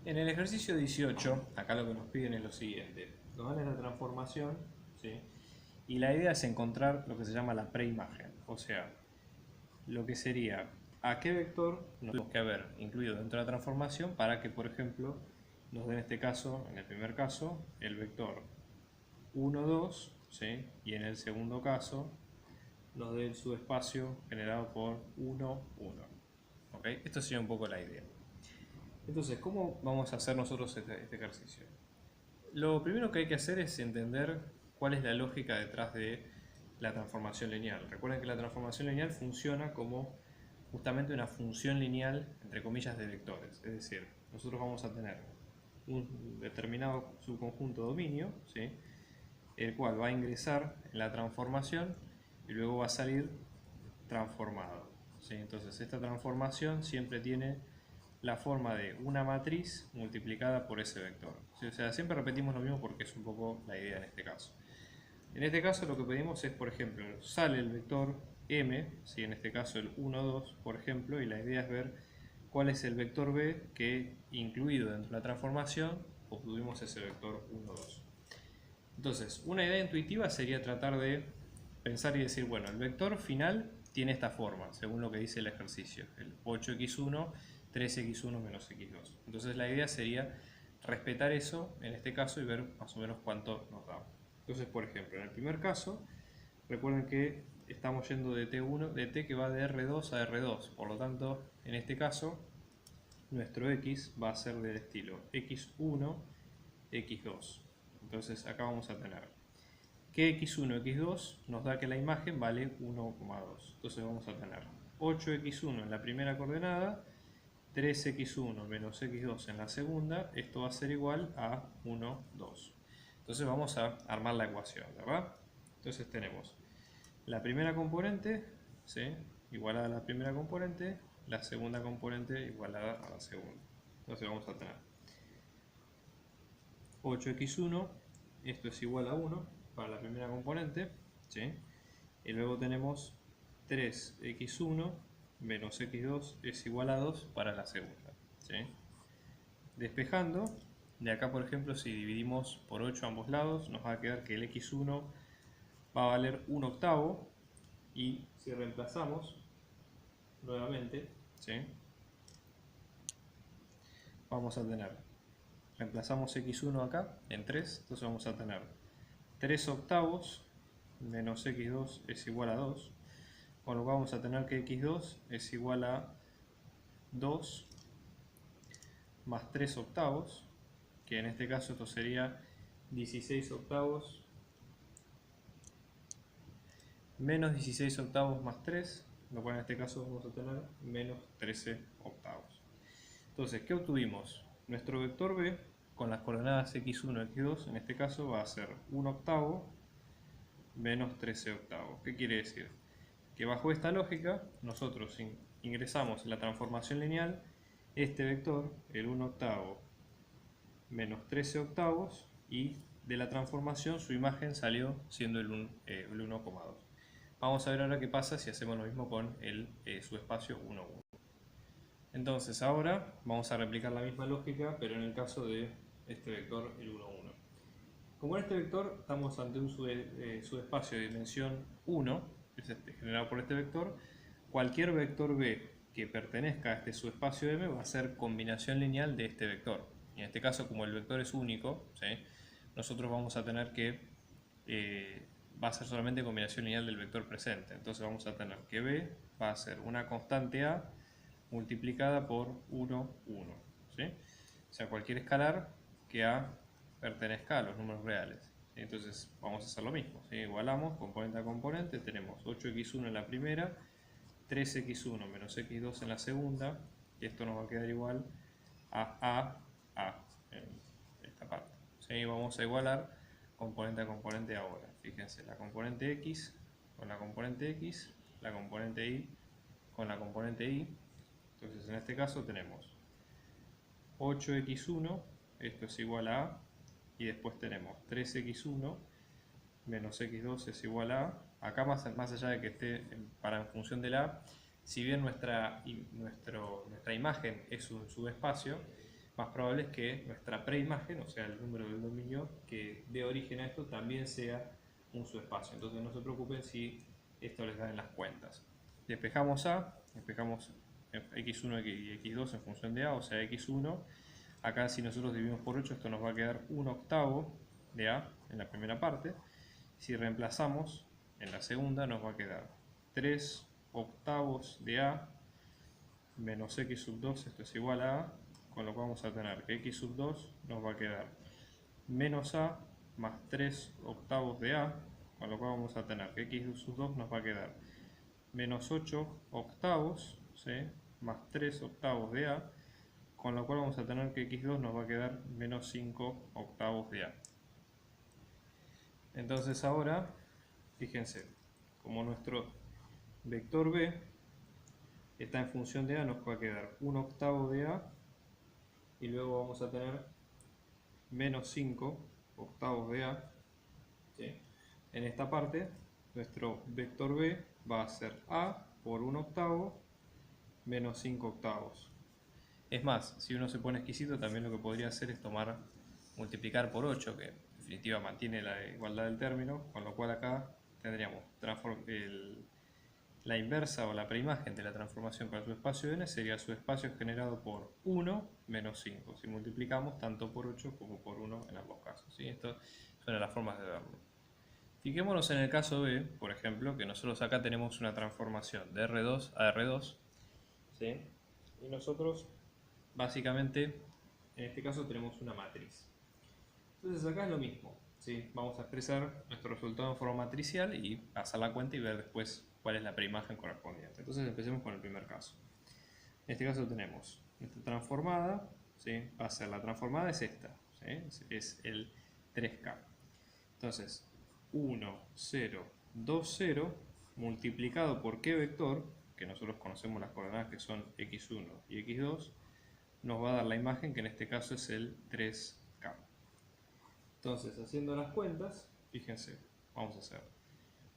En el ejercicio 18, acá lo que nos piden es lo siguiente. Nos dan la transformación, ¿sí? Y la idea es encontrar lo que se llama la preimagen. O sea, lo que sería a qué vector nos tenemos que haber incluido dentro de la transformación para que, por ejemplo, nos dé en este caso, en el primer caso, el vector 1, 2, ¿sí? Y en el segundo caso nos dé el subespacio generado por 1, 1. ¿Ok? Esto sería un poco la idea. Entonces, ¿cómo vamos a hacer nosotros este ejercicio? Lo primero que hay que hacer es entender cuál es la lógica detrás de la transformación lineal. Recuerden que la transformación lineal funciona como justamente una función lineal, entre comillas, de vectores. Es decir, nosotros vamos a tener un determinado subconjunto dominio, ¿sí? El cual va a ingresar en la transformación y luego va a salir transformado, ¿sí? Entonces esta transformación siempre tiene la forma de una matriz multiplicada por ese vector. ¿Sí? O sea, siempre repetimos lo mismo porque es un poco la idea en este caso. En este caso lo que pedimos es, por ejemplo, sale el vector m, ¿sí? En este caso el 1, 2, por ejemplo, y la idea es ver cuál es el vector b que, incluido dentro de la transformación, obtuvimos ese vector 1, 2. Entonces, una idea intuitiva sería tratar de pensar y decir, bueno, el vector final tiene esta forma, según lo que dice el ejercicio, el 8x1, 3x1 menos x2. Entonces la idea sería respetar eso en este caso y ver más o menos cuánto nos da. Entonces, por ejemplo, en el primer caso, recuerden que estamos yendo de t1, de t que va de r2 a r2, por lo tanto, en este caso, nuestro x va a ser del estilo x1, x2. Entonces acá vamos a tener que x1, x2 nos da que la imagen vale 1,2. Entonces vamos a tener 8x1 en la primera coordenada, 3x1 menos x2 en la segunda. Esto va a ser igual a 1, 2. Entonces vamos a armar la ecuación, ¿verdad? Entonces tenemos la primera componente, ¿sí? Igualada a la primera componente, la segunda componente igualada a la segunda. Entonces vamos a tener 8x1, esto es igual a 1 para la primera componente, ¿sí? Y luego tenemos 3x1 menos x2 es igual a 2 para la segunda, ¿sí? Despejando, de acá por ejemplo si dividimos por 8 ambos lados, nos va a quedar que el x1 va a valer 1 octavo, y si reemplazamos nuevamente, ¿sí? Vamos a tener, reemplazamos x1 acá en 3, entonces vamos a tener 3 octavos menos x2 es igual a 2, con lo que vamos a tener que x2 es igual a 2 más 3 octavos, que en este caso esto sería 16 octavos menos 16 octavos más 3, lo cual en este caso vamos a tener menos 13 octavos. Entonces, ¿qué obtuvimos? Nuestro vector b con las coordenadas x1 y x2 en este caso va a ser 1 octavo menos 13 octavos. ¿Qué quiere decir? Que bajo esta lógica nosotros ingresamos en la transformación lineal este vector, el 1 octavo menos 13 octavos, y de la transformación su imagen salió siendo el 1,2. Vamos a ver ahora qué pasa si hacemos lo mismo con el subespacio 1, 1. Entonces ahora vamos a replicar la misma lógica, pero en el caso de este vector, el 1, 1. Como en este vector estamos ante un subespacio de dimensión 1, que es generado por este vector, cualquier vector b que pertenezca a este subespacio M va a ser combinación lineal de este vector. Y en este caso, como el vector es único, ¿sí? Nosotros vamos a tener que va a ser solamente combinación lineal del vector presente. Entonces vamos a tener que b va a ser una constante a multiplicada por 1, 1. ¿Sí? O sea, cualquier escalar que a pertenezca a los números reales. Entonces vamos a hacer lo mismo, ¿sí? Igualamos componente a componente, tenemos 8x1 en la primera, 3x1 menos x2 en la segunda, y esto nos va a quedar igual a en esta parte. ¿Sí? Vamos a igualar componente a componente ahora. Fíjense, la componente x con la componente x, la componente y con la componente y. Entonces en este caso tenemos 8x1, esto es igual a, y después tenemos 3x1 menos x2 es igual a. Acá más allá de que esté para en función de la, si bien nuestra imagen es un subespacio, más probable es que nuestra preimagen, o sea el número del dominio que dé origen a esto, también sea un subespacio. Entonces no se preocupen si esto les da en las cuentas. Despejamos A, despejamos x1 y x2 en función de A, o sea x1. Acá si nosotros dividimos por 8, esto nos va a quedar 1/8 de A en la primera parte. Si reemplazamos en la segunda, nos va a quedar 3/8 de A menos x sub 2, esto es igual a A, con lo cual vamos a tener que x sub 2 nos va a quedar menos A más 3/8 de A, con lo cual vamos a tener que x sub 2 nos va a quedar menos 8/8, ¿sí? Más 3/8 de A, con lo cual vamos a tener que x2 nos va a quedar menos 5/8 de A. Entonces ahora, fíjense, como nuestro vector B está en función de A, nos va a quedar 1/8 de A y luego vamos a tener menos 5/8 de A, ¿sí? En esta parte, nuestro vector B va a ser A por 1/8 menos 5/8. Es más, si uno se pone exquisito, también lo que podría hacer es multiplicar por 8, que en definitiva mantiene la igualdad del término, con lo cual acá tendríamos la inversa o la preimagen de la transformación para su espacio n sería su espacio generado por 1 menos 5, si multiplicamos tanto por 8 como por 1 en ambos casos, ¿sí? Esto es una de las formas de verlo. Fijémonos en el caso B, por ejemplo, que nosotros acá tenemos una transformación de R2 a R2, ¿sí? Y nosotros básicamente en este caso tenemos una matriz. Entonces acá es lo mismo, ¿sí? Vamos a expresar nuestro resultado en forma matricial y hacer la cuenta y ver después cuál es la preimagen correspondiente. Entonces empecemos con el primer caso. En este caso tenemos nuestra transformada, ¿sí? Va a ser la transformada es esta, ¿sí? Es el 3K. Entonces 1, 0, 2, 0 multiplicado por qué vector, que nosotros conocemos las coordenadas que son x1 y x2, nos va a dar la imagen que en este caso es el 3K. Entonces, haciendo las cuentas, fíjense, vamos a hacer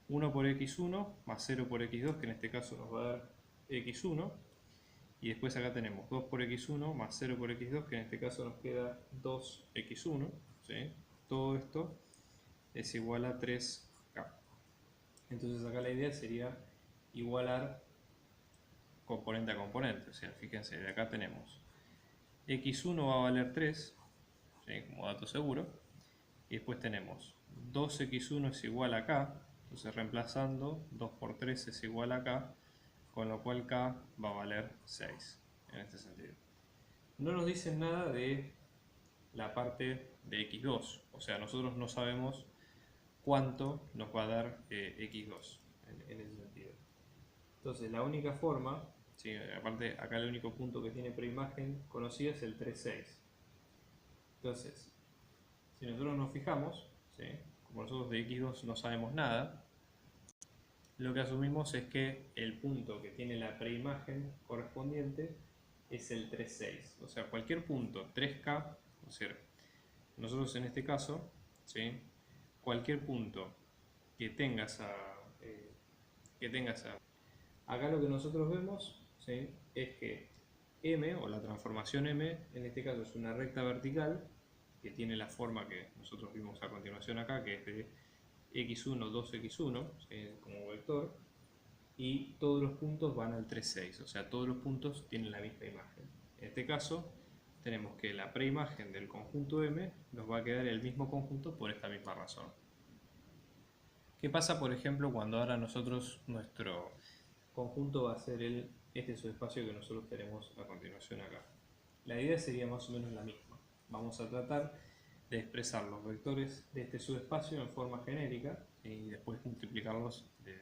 1 por x1 más 0 por x2, que en este caso nos va a dar x1, y después acá tenemos 2 por x1 más 0 por x2, que en este caso nos queda 2x1, ¿sí? Todo esto es igual a 3K. Entonces acá la idea sería igualar componente a componente, o sea, fíjense, de acá tenemos x1 va a valer 3, ¿sí? Como dato seguro, y después tenemos 2x1 es igual a k, entonces reemplazando 2 por 3 es igual a k, con lo cual k va a valer 6 en este sentido. No nos dicen nada de la parte de x2, o sea, nosotros no sabemos cuánto nos va a dar x2 en ese sentido. Entonces la única forma, ¿sí? Aparte acá el único punto que tiene preimagen conocida es el 3,6. Entonces, si nosotros nos fijamos, ¿sí? Como nosotros de x2 no sabemos nada, lo que asumimos es que el punto que tiene la preimagen correspondiente es el 3,6. O sea, cualquier punto 3K, o sea, nosotros en este caso, ¿sí? Cualquier punto que tenga esa. Acá lo que nosotros vemos, ¿sí? Es que M, o la transformación M, en este caso es una recta vertical que tiene la forma que nosotros vimos a continuación acá, que es de x1, 2x1, ¿sí? Como vector, y todos los puntos van al 3,6, o sea, todos los puntos tienen la misma imagen. En este caso, tenemos que la preimagen del conjunto M nos va a quedar el mismo conjunto por esta misma razón. ¿Qué pasa, por ejemplo, cuando ahora nosotros, nuestro conjunto va a ser este subespacio que nosotros tenemos a continuación acá? La idea sería más o menos la misma. Vamos a tratar de expresar los vectores de este subespacio en forma genérica y después multiplicarlos de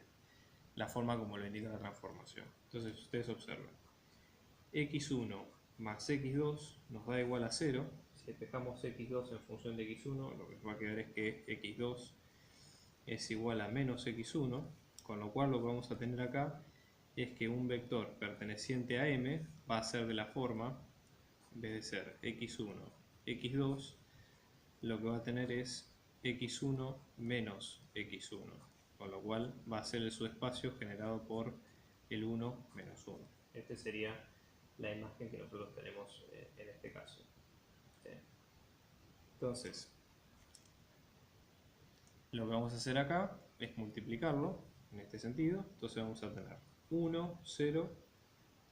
la forma como lo indica la transformación. Entonces ustedes observen. x1 más x2 nos da igual a 0. Si despejamos x2 en función de x1, lo que nos va a quedar es que x2 es igual a menos x1, con lo cual lo que vamos a tener acá es que un vector perteneciente a M va a ser de la forma, en vez de ser x1, x2, lo que va a tener es x1 menos x1, con lo cual va a ser el subespacio generado por el 1 menos 1. Esta sería la imagen que nosotros tenemos en este caso. Entonces, lo que vamos a hacer acá es multiplicarlo en este sentido. Entonces vamos a tener 1, 0,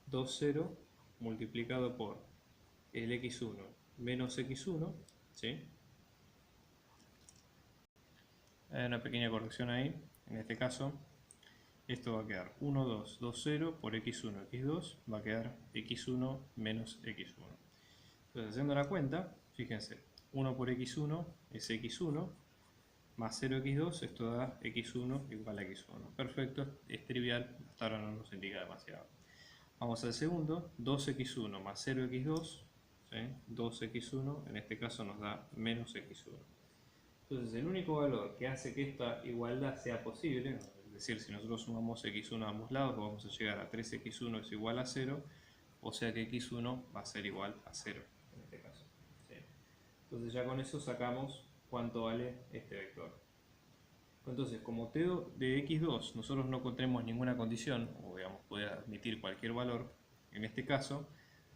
2, 0 multiplicado por el x1 menos x1, ¿sí? Hay una pequeña corrección ahí. En este caso, esto va a quedar 1, 2, 2, 0 por x1, x2, va a quedar x1 menos x1. Entonces, haciendo la cuenta, fíjense, 1 por x1 es x1, más 0x2, esto da x1 igual a x1. Perfecto, es trivial, hasta ahora no nos indica demasiado. Vamos al segundo, 2x1 más 0x2, ¿sí? 2x1, en este caso nos da menos x1. Entonces el único valor que hace que esta igualdad sea posible, es decir, si nosotros sumamos x1 a ambos lados, vamos a llegar a 3x1 es igual a 0, o sea que x1 va a ser igual a 0 en este caso. ¿Sí? Entonces ya con eso sacamos cuánto vale este vector. Entonces, como t de x2 nosotros no encontremos ninguna condición, o digamos puede admitir cualquier valor, en este caso,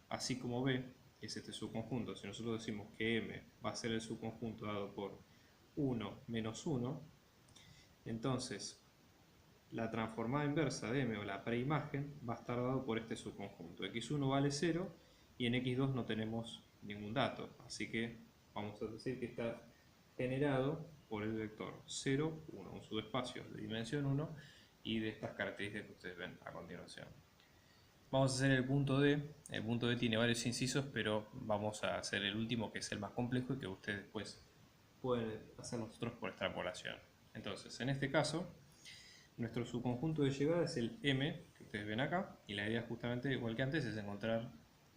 así como b, que es este subconjunto, si nosotros decimos que m va a ser el subconjunto dado por 1 menos 1, entonces la transformada inversa de m o la preimagen va a estar dado por este subconjunto. x1 vale 0 y en x2 no tenemos ningún dato, así que vamos a decir que está generado por el vector 0, 1, un subespacio de dimensión 1 y de estas características que ustedes ven a continuación. Vamos a hacer el punto D. El punto D tiene varios incisos, pero vamos a hacer el último, que es el más complejo y que ustedes después pueden hacer nosotros por extrapolación. Entonces, en este caso, nuestro subconjunto de llegada es el M, que ustedes ven acá, y la idea justamente, igual que antes, es encontrar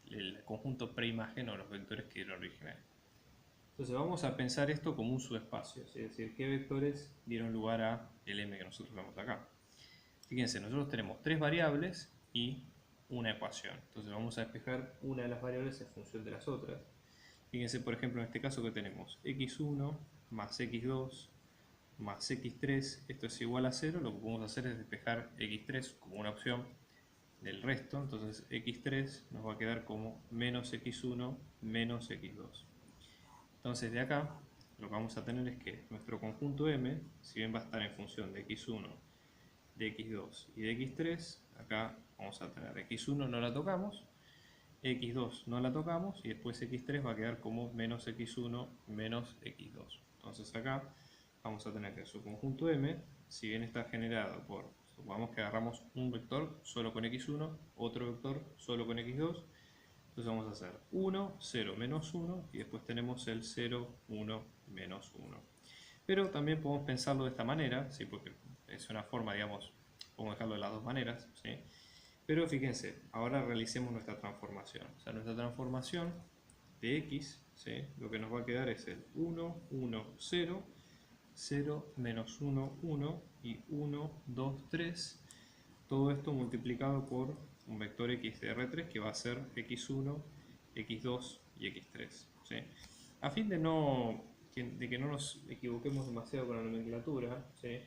el conjunto preimagen o los vectores que dieron origen a él. Entonces vamos a pensar esto como un subespacio, es decir, qué vectores dieron lugar a el M que nosotros vemos acá. Fíjense, nosotros tenemos tres variables y una ecuación. Entonces vamos a despejar una de las variables en función de las otras. Fíjense, por ejemplo, en este caso que tenemos x1 más x2 más x3, esto es igual a 0, lo que podemos hacer es despejar x3 como una opción del resto, entonces x3 nos va a quedar como menos x1 menos x2. Entonces de acá lo que vamos a tener es que nuestro conjunto M, si bien va a estar en función de x1, de x2 y de x3, acá vamos a tener x1 no la tocamos, x2 no la tocamos y después x3 va a quedar como menos x1 menos x2. Entonces acá vamos a tener que su conjunto M, si bien está generado por, supongamos que agarramos un vector solo con x1, otro vector solo con x2, entonces vamos a hacer 1, 0, menos 1 y después tenemos el 0, 1, menos 1. Pero también podemos pensarlo de esta manera, ¿sí? Porque es una forma, digamos, podemos dejarlo de las dos maneras, ¿sí? Pero fíjense, ahora realicemos nuestra transformación. O sea, nuestra transformación de x, ¿sí? Lo que nos va a quedar es el 1, 1, 0, 0, menos 1, 1 y 1, 2, 3. Todo esto multiplicado por un vector x de R3 que va a ser x1, x2 y x3. ¿Sí? A fin de que no nos equivoquemos demasiado con la nomenclatura, ¿sí?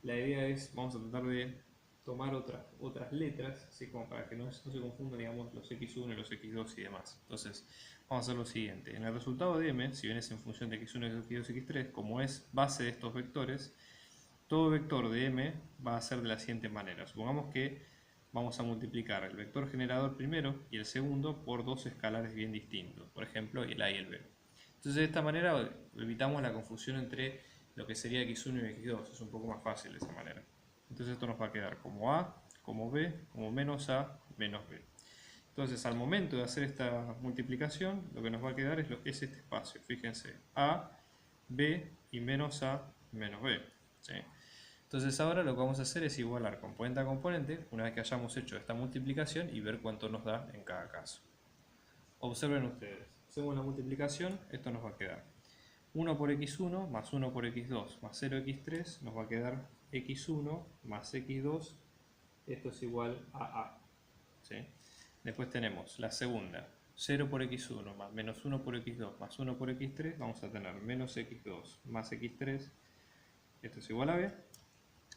La idea es, vamos a tratar de tomar otras letras, así como para que no se confundan, digamos, los x1 y los x2 y demás. Entonces, vamos a hacer lo siguiente. En el resultado de m, si bien es en función de x1, x2 y x3, como es base de estos vectores, todo vector de m va a ser de la siguiente manera. Supongamos que vamos a multiplicar el vector generador primero y el segundo por dos escalares bien distintos, por ejemplo el a y el b. Entonces de esta manera evitamos la confusión entre lo que sería x1 y x2, es un poco más fácil de esa manera. Entonces esto nos va a quedar como a, como b, como menos a, menos b. Entonces al momento de hacer esta multiplicación, lo que nos va a quedar es este espacio. Fíjense, a, b y menos a, menos b. ¿Sí? Entonces ahora lo que vamos a hacer es igualar componente a componente una vez que hayamos hecho esta multiplicación y ver cuánto nos da en cada caso. Observen ustedes, hacemos la multiplicación, esto nos va a quedar 1 por x1 más 1 por x2 más 0x3 nos va a quedar x1 más x2, esto es igual a a. ¿Sí? Después tenemos la segunda, 0 por x1 más menos 1 por x2 más 1 por x3, vamos a tener menos x2 más x3, esto es igual a b.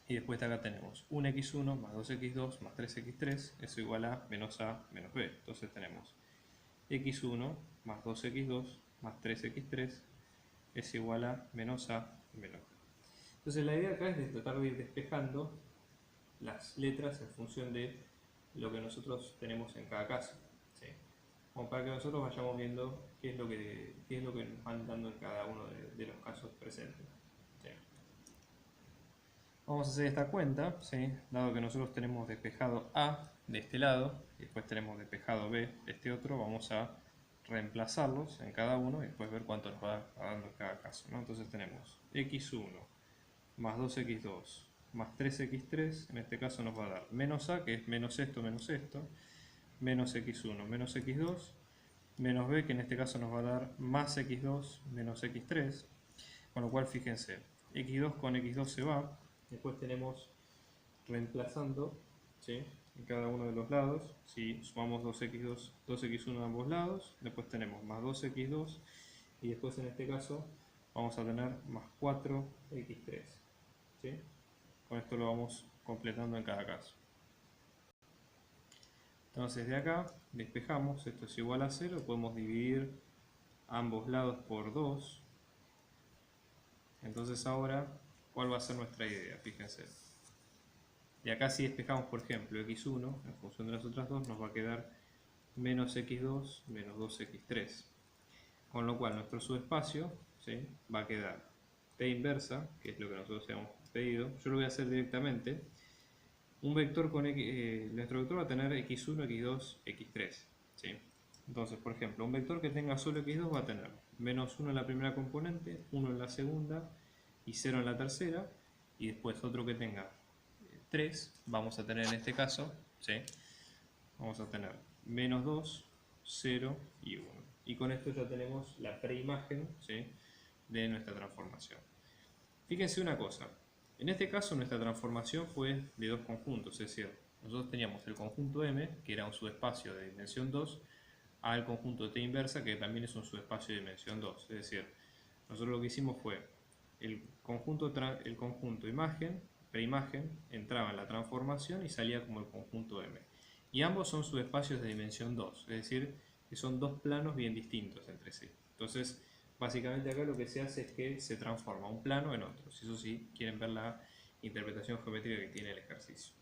Y después de acá tenemos 1x1 más 2x2 más 3x3, eso igual a menos b. Entonces tenemos x1 más 2x2 más 3x3 es igual a menos A menos B. Entonces la idea acá es de tratar de ir despejando las letras en función de lo que nosotros tenemos en cada caso, ¿sí? Como para que nosotros vayamos viendo qué es lo que nos van dando en cada uno de los casos presentes, ¿sí? Vamos a hacer esta cuenta, ¿sí? Dado que nosotros tenemos despejado A de este lado y después tenemos despejado B de este otro, vamos a reemplazarlos en cada uno y después ver cuánto nos va dando en cada caso, ¿no? Entonces tenemos x1 más 2x2 más 3x3, en este caso nos va a dar menos A, que es menos esto, menos x1 menos x2, menos b, que en este caso nos va a dar más x2 menos x3, con lo cual fíjense, x2 con x2 se va, después tenemos reemplazando, ¿sí?, en cada uno de los lados, si sumamos 2x2, 2x1 a ambos lados, después tenemos más 2x2 y después en este caso vamos a tener más 4x3, ¿sí? Con esto lo vamos completando en cada caso. Entonces de acá despejamos, esto es igual a 0, podemos dividir ambos lados por 2. Entonces ahora, ¿cuál va a ser nuestra idea? Fíjense. De acá si despejamos, por ejemplo, x1, en función de las otras dos, nos va a quedar menos x2 menos 2x3. Con lo cual nuestro subespacio, ¿sí?, va a quedar t inversa, que es lo que nosotros habíamos pedido. Yo lo voy a hacer directamente. Un vector con nuestro vector va a tener x1, x2, x3, ¿sí? Entonces, por ejemplo, un vector que tenga solo x2 va a tener menos 1 en la primera componente, 1 en la segunda y 0 en la tercera. Y después otro que tenga 3, vamos a tener en este caso, ¿sí?, vamos a tener menos 2, 0 y 1. Y con esto ya tenemos la preimagen, ¿sí?, de nuestra transformación. Fíjense una cosa. En este caso nuestra transformación fue de dos conjuntos, es decir, nosotros teníamos el conjunto M, que era un subespacio de dimensión 2, al conjunto T inversa, que también es un subespacio de dimensión 2. Es decir, nosotros lo que hicimos fue el conjunto imagen, preimagen, entraba en la transformación y salía como el conjunto M. Y ambos son subespacios de dimensión 2, es decir, que son dos planos bien distintos entre sí. Entonces, básicamente acá lo que se hace es que se transforma un plano en otro. Eso sí, quieren ver la interpretación geométrica que tiene el ejercicio.